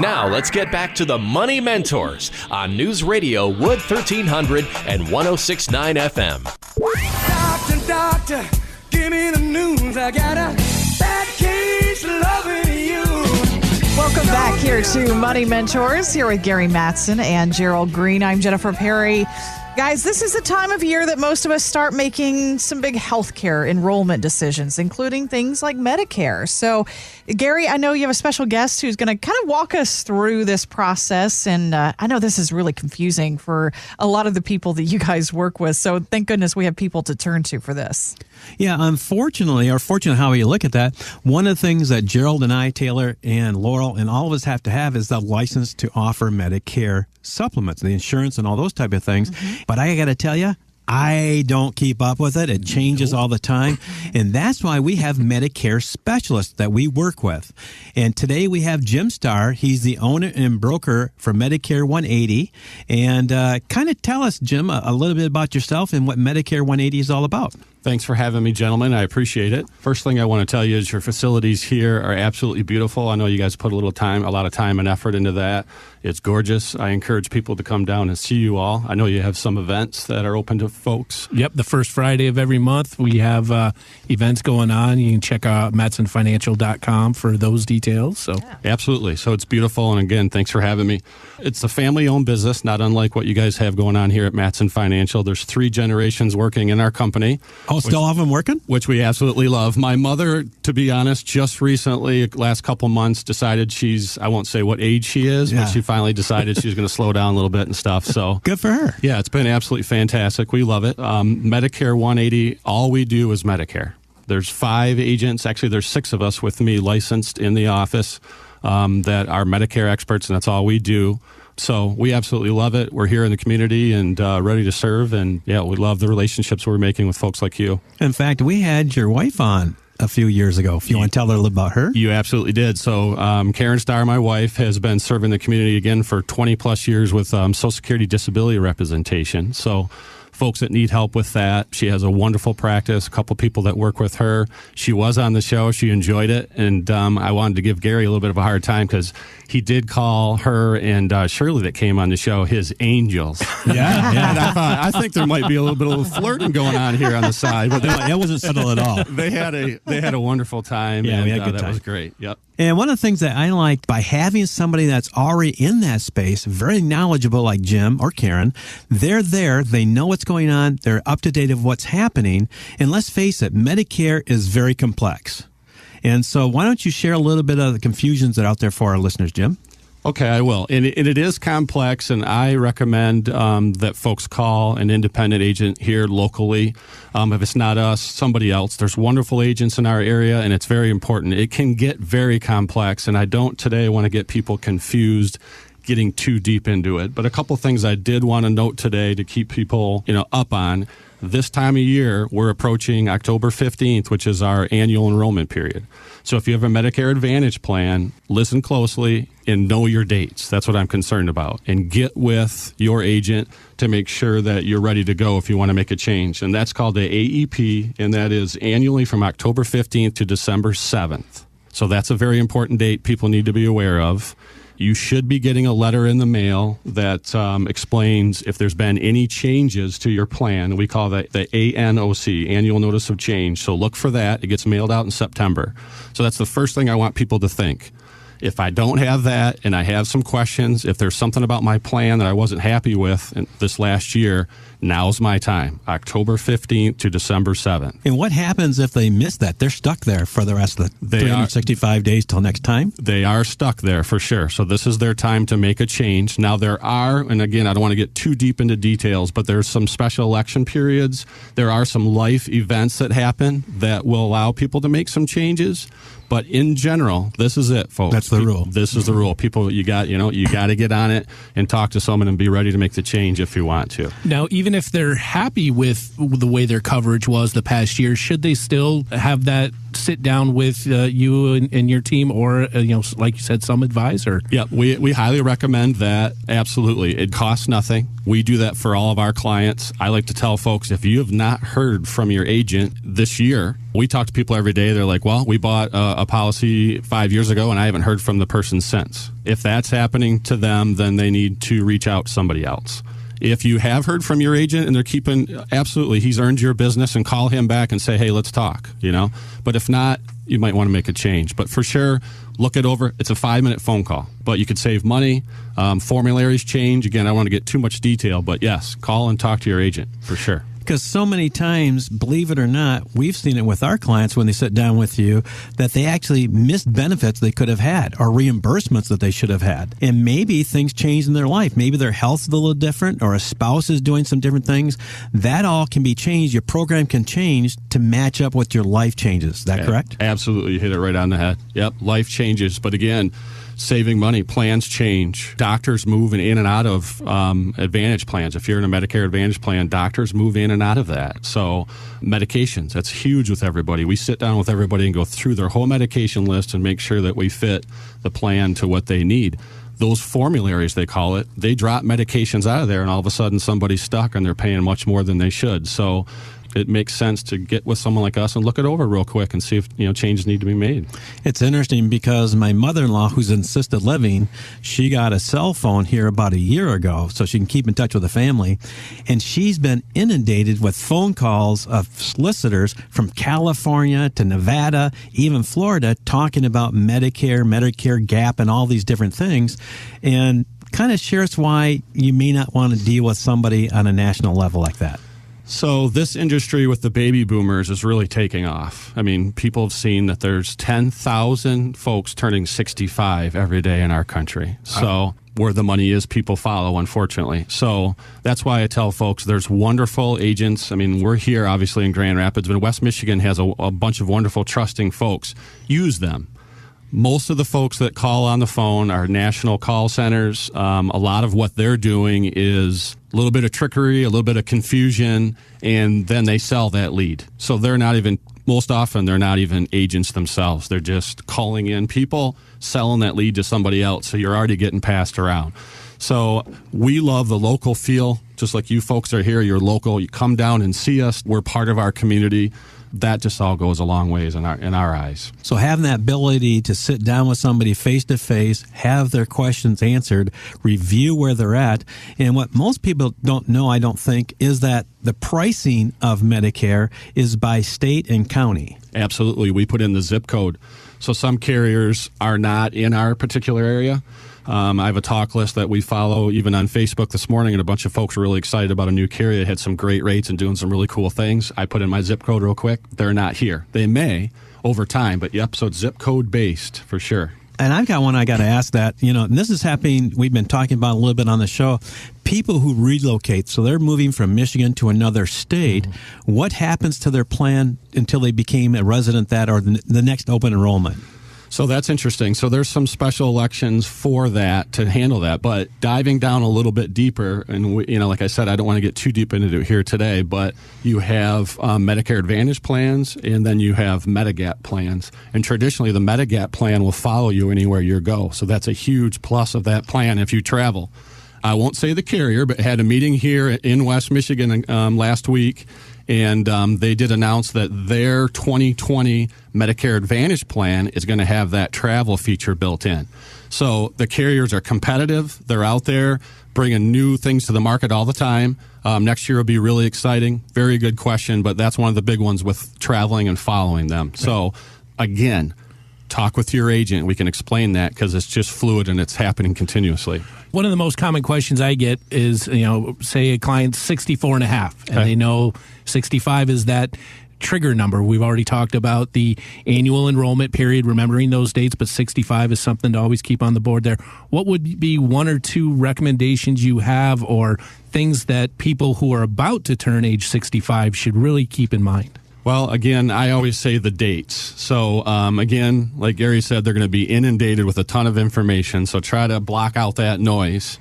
Now, let's get back to the Money Mentors on News Radio Wood 1300 and 106.9 FM. Doctor, give me the news. I got a bad case loving you. Welcome back here to Money Mentors, here with Gary Mattson and Gerald Green. I'm Jennifer Perry. Guys, this is the time of year that most of us start making some big healthcare enrollment decisions, including things like Medicare. So, Gary, I know you have a special guest who's going to kind of walk us through this process. And I know this is really confusing for a lot of the people that you guys work with. So thank goodness we have people to turn to for this. Yeah, unfortunately, or fortunately, how you look at that, one of the things that Gerald and I, Taylor and Laurel, and all of us have to have is the license to offer Medicare supplements, the insurance and all those type of things. Mm-hmm. But I got to tell you, I don't keep up with it. It changes all the time. And that's why we have Medicare specialists that we work with. And today we have Jim Starr. He's the owner and broker for Medicare180. And kind of tell us, Jim, a little bit about yourself and what Medicare180 is all about. Thanks for having me, gentlemen. I appreciate it. First thing I want to tell you is your facilities here are absolutely beautiful. I know you guys put a lot of time and effort into that. It's gorgeous. I encourage people to come down and see you all. I know you have some events that are open to folks. Yep, the first Friday of every month we have events going on. You can check out MattsonFinancial.com for those details. So Absolutely. So it's beautiful. And again, thanks for having me. It's a family-owned business, not unlike what you guys have going on here at Mattson Financial. There's 3 generations working in our company. Oh, still have them working? Which we absolutely love. My mother, to be honest, just recently, last couple months, decided I won't say what age she is, but she finally decided she was going to slow down a little bit and stuff. So good for her. Yeah, it's been absolutely fantastic. We love it. Medicare180, all we do is Medicare. There's 5 agents. Actually, there's 6 of us with me licensed in the office that are Medicare experts, and that's all we do. So we absolutely love it. We're here in the community and ready to serve. And yeah, we love the relationships we're making with folks like you. In fact, we had your wife on a few years ago. If you want to tell her a little about her. You absolutely did. So Karen Starr, my wife, has been serving the community again for 20 plus years with Social Security disability representation. So folks that need help with that. She has a wonderful practice, a couple people that work with her. She was on the show. She enjoyed it. And I wanted to give Gary a little bit of a hard time because he did call her and Shirley that came on the show his angels. Yeah. And I think there might be a little bit of flirting going on here on the side. But that wasn't subtle at all. They had a wonderful time. Yeah, and we had a good time. That was great. Yep. And one of the things that I like by having somebody that's already in that space, very knowledgeable like Jim or Karen, they're there, they know what's going on, they're up to date of what's happening. And let's face it, Medicare is very complex. And so why don't you share a little bit of the confusions that are out there for our listeners, Jim? Okay, I will. And it is complex, and I recommend that folks call an independent agent here locally. If it's not us, somebody else. There's wonderful agents in our area, and it's very important. It can get very complex, and I don't today want to get people confused getting too deep into it. But a couple things I did want to note today to keep people up on. This time of year, we're approaching October 15th, which is our annual enrollment period. So if you have a Medicare Advantage plan, listen closely and know your dates. That's what I'm concerned about. And get with your agent to make sure that you're ready to go if you want to make a change. And that's called the AEP, and that is annually from October 15th to December 7th. So that's a very important date people need to be aware of. You should be getting a letter in the mail that explains if there's been any changes to your plan. We call that the ANOC, Annual Notice of Change. So look for that. It gets mailed out in September. So that's the first thing I want people to think. If I don't have that and I have some questions, if there's something about my plan that I wasn't happy with this last year, now's my time, October 15th to December 7th. And what happens if they miss that? They're stuck there for the rest of the 365 days till next time? They are stuck there for sure. So this is their time to make a change. Now there are, and again, I don't want to get too deep into details, but there's some special election periods. There are some life events that happen that will allow people to make some changes. But in general, this is it, folks. That's the rule. This is the rule. People, you got to get on it and talk to someone and be ready to make the change if you want to. Now, even even if they're happy with the way their coverage was the past year, should they still have that sit down with you and your team, or like you said, some advisor? Yeah, we highly recommend that. Absolutely. It costs nothing. We do that for all of our clients. I like to tell folks, if you have not heard from your agent this year, we talk to people every day. They're like, well, we bought a policy 5 years ago and I haven't heard from the person since. If that's happening to them, then they need to reach out to somebody else. If you have heard from your agent and they're absolutely, he's earned your business, and call him back and say, hey, let's talk, But if not, you might want to make a change. But for sure, look it over. It's a 5-minute phone call, but you could save money. Formularies change. Again, I don't want to get too much detail, but yes, call and talk to your agent for sure. Because so many times, believe it or not, we've seen it with our clients when they sit down with you, that they actually missed benefits they could have had, or reimbursements that they should have had. And maybe things changed in their life. Maybe their health's a little different, or a spouse is doing some different things. That all can be changed. Your program can change to match up with your life changes. Is that correct? Absolutely. You hit it right on the head. Yep. Life changes. But again, saving money, plans change. Doctors move in and out of Advantage plans. If you're in a Medicare Advantage plan, doctors move in and out of that. So medications, that's huge with everybody. We sit down with everybody and go through their whole medication list and make sure that we fit the plan to what they need. Those formularies, they call it, they drop medications out of there, and all of a sudden somebody's stuck and they're paying much more than they should. So it makes sense to get with someone like us and look it over real quick and see if changes need to be made. It's interesting because my mother-in-law, who's in assisted living, she got a cell phone here about a year ago so she can keep in touch with the family, and she's been inundated with phone calls of solicitors from California to Nevada, even Florida, talking about Medicare Gap, and all these different things, and kind of shares why you may not want to deal with somebody on a national level like that. So this industry with the baby boomers is really taking off. I mean, people have seen that there's 10,000 folks turning 65 every day in our country. So where the money is, people follow, unfortunately. So that's why I tell folks there's wonderful agents. I mean, we're here, obviously, in Grand Rapids, but West Michigan has a bunch of wonderful, trusting folks. Use them. Most of the folks that call on the phone are national call centers. A lot of what they're doing is a little bit of trickery, a little bit of confusion, and then they sell that lead. So most often, they're not even agents themselves. They're just calling in people, selling that lead to somebody else, so you're already getting passed around. So we love the local feel, just like you folks are here. You're local. You come down and see us. We're part of our community. That just all goes a long ways in our eyes. So having that ability to sit down with somebody face to face, have their questions answered, review where they're at. And what most people don't know, I don't think, is that the pricing of Medicare is by state and county. Absolutely. We put in the zip code. So some carriers are not in our particular area. I have a talk list that we follow even on Facebook this morning, and a bunch of folks are really excited about a new carrier that had some great rates and doing some really cool things. I put in my zip code real quick. They're not here. They may over time, but yep, so it's zip code based for sure. And I've got one I got to ask that, and this is happening, we've been talking about a little bit on the show, people who relocate, so they're moving from Michigan to another state. Mm-hmm. What happens to their plan until they became a resident or the next open enrollment? So that's interesting. So there's some special elections for that to handle that. But diving down a little bit deeper, and like I said, I don't want to get too deep into it here today, but you have Medicare Advantage plans, and then you have Medigap plans. And traditionally, the Medigap plan will follow you anywhere you go. So that's a huge plus of that plan if you travel. I won't say the carrier, but had a meeting here in West Michigan last week, and they did announce that their 2020 Medicare Advantage plan is going to have that travel feature built in. So the carriers are competitive. They're out there bringing new things to the market all the time. Next year will be really exciting. Very good question, but that's one of the big ones with traveling and following them. So again, talk with your agent. We can explain that because it's just fluid and it's happening continuously. One of the most common questions I get is, say a client's 64 and a half, and they know 65 is that trigger number. We've already talked about the annual enrollment period, remembering those dates, but 65 is something to always keep on the board there. What would be one or two recommendations you have, or things that people who are about to turn age 65 should really keep in mind? Well, again, I always say the dates. So, again, like Gary said, they're going to be inundated with a ton of information, so try to block out that noise.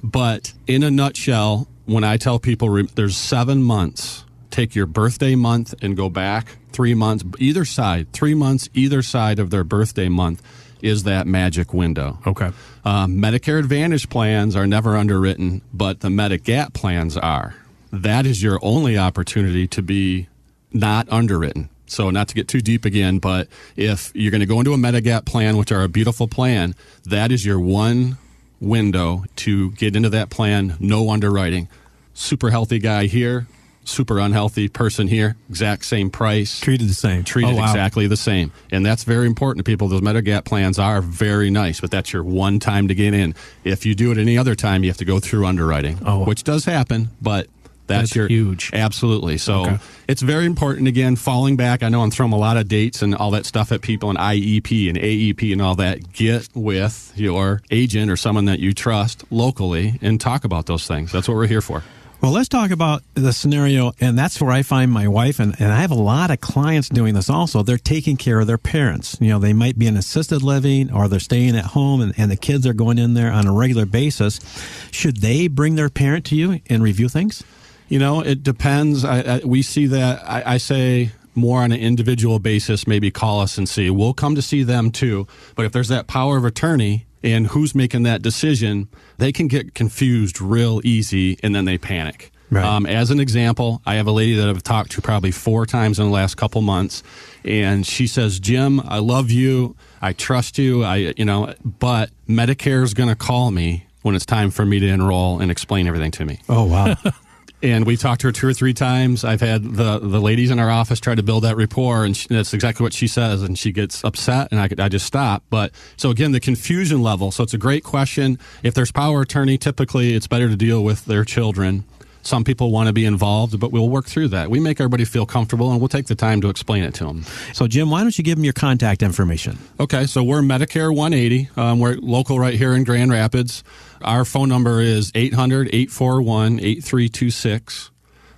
But in a nutshell, when I tell people there's 7 months, take your birthday month and go back 3 months, either side, 3 months, either side of their birthday month is that magic window. Okay. Medicare Advantage plans are never underwritten, but the Medigap plans are. That is your only opportunity to be not underwritten. So not to get too deep again, but if you're going to go into a Medigap plan, which are a beautiful plan, that is your one window to get into that plan, no underwriting. Super healthy guy here, super unhealthy person here, exact same price. Treated the same. Treated exactly the same. And that's very important to people. Those Medigap plans are very nice, but that's your one time to get in. If you do it any other time, you have to go through underwriting, which does happen, but that's your huge. Absolutely. So it's very important. Again, falling back, I know I'm throwing a lot of dates and all that stuff at people and IEP and AEP and all that. Get with your agent or someone that you trust locally and talk about those things. That's what we're here for. Well, let's talk about the scenario, and that's where I find my wife, and I have a lot of clients doing this also. They're taking care of their parents. You know, they might be in assisted living or they're staying at home, and the kids are going in there on a regular basis. Should they bring their parent to you and review things? You know, it depends. We see that. I say more on an individual basis, maybe call us and see. We'll come to see them too. But if there's that power of attorney and who's making that decision, they can get confused real easy and then they panic. Right. As an example, I have a lady that I've talked to probably 4 times in the last couple months, and she says, Jim, I love you. I trust you. But Medicare is going to call me when it's time for me to enroll and explain everything to me. Oh, wow. And we talked to her 2 or 3 times. I've had the ladies in our office try to build that rapport, and that's exactly what she says. And she gets upset, and I just stop. But so again, the confusion level. So it's a great question. If there's power attorney, typically it's better to deal with their children. Some people want to be involved, but we'll work through that. We make everybody feel comfortable, and we'll take the time to explain it to them. So, Jim, why don't you give them your contact information? Okay, so we're Medicare180. We're local right here in Grand Rapids. Our phone number is 800-841-8326.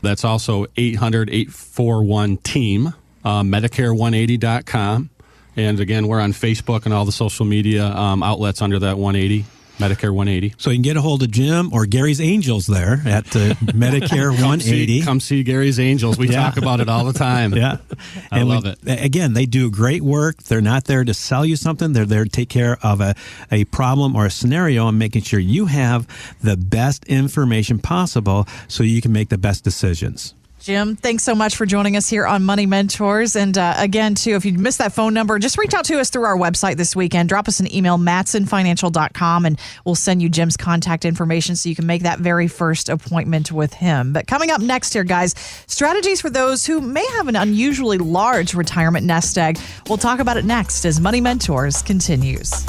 That's also 800-841-TEAM, Medicare180.com. And again, we're on Facebook and all the social media outlets under that 180. Medicare 180. So you can get a hold of Jim or Gary's Angels there at Medicare 180. Come see Gary's Angels. We talk about it all the time. Yeah. I love it. Again, they do great work. They're not there to sell you something. They're there to take care of a problem or a scenario and making sure you have the best information possible so you can make the best decisions. Jim, thanks so much for joining us here on Money Mentors. And again, too, if you missed that phone number, just reach out to us through our website this weekend. Drop us an email, mattsonfinancial.com, and we'll send you Jim's contact information so you can make that very first appointment with him. But coming up next here, guys, strategies for those who may have an unusually large retirement nest egg. We'll talk about it next as Money Mentors continues.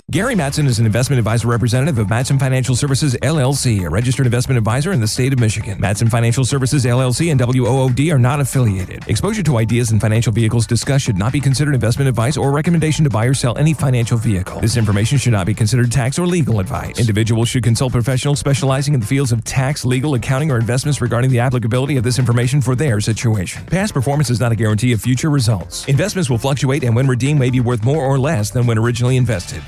Gary Mattson is an investment advisor representative of Mattson Financial Services, LLC, a registered investment advisor in the state of Michigan. Mattson Financial Services, LLC and WOOD are not affiliated. Exposure to ideas and financial vehicles discussed should not be considered investment advice or recommendation to buy or sell any financial vehicle. This information should not be considered tax or legal advice. Individuals should consult professionals specializing in the fields of tax, legal, accounting, or investments regarding the applicability of this information for their situation. Past performance is not a guarantee of future results. Investments will fluctuate and when redeemed may be worth more or less than when originally invested.